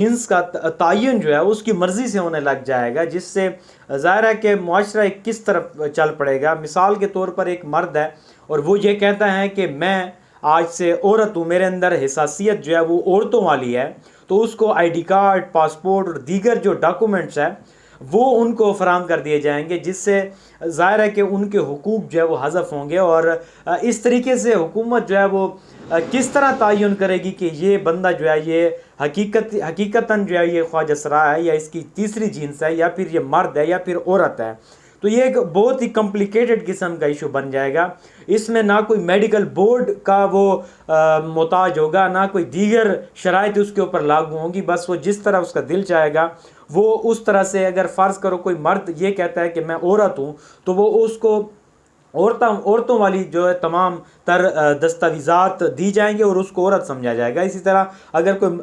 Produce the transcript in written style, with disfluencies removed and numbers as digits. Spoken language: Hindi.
जिन्स का तयन जो है उसकी मर्ज़ी से होने लग जाएगा, जिससे ज़ाहिर है कि मुआशरा किस तरफ चल पड़ेगा। मिसाल के तौर पर एक मर्द है और वो ये कहता है कि मैं आज से औरत हूँ, मेरे अंदर हिसासियत जो है वो औरतों वाली है, तो उसको आईडी कार्ड, पासपोर्ट और दीगर जो डॉक्यूमेंट्स है वो उनको फराहम कर दिए जाएंगे, जिससे ज़ाहिर है कि उनके हुकूक जो है वो हज़फ होंगे। और इस तरीके से हुकूमत जो है वो किस तरह तयन करेगी कि ये बंदा जो है ये हकीकतन जो है ये ख्वाजा सरा है या इसकी तीसरी जिन्स है या फिर ये मर्द है या फिर औरत है। तो ये एक बहुत ही कॉम्प्लिकेटेड किस्म का इशू बन जाएगा। इसमें ना कोई मेडिकल बोर्ड का वो मोहताज होगा, ना कोई दीगर शराइत उसके ऊपर लागू होंगी, बस वो जिस तरह उसका दिल चाहेगा वो उस तरह से। अगर फ़र्ज़ करो कोई मर्द ये कहता है कि मैं औरत हूँ, तो वो उसको औरतों वाली जो है तमाम तर दस्तावेज़ात दी जाएंगे और उसको औरत समझा जाएगा। इसी तरह अगर कोई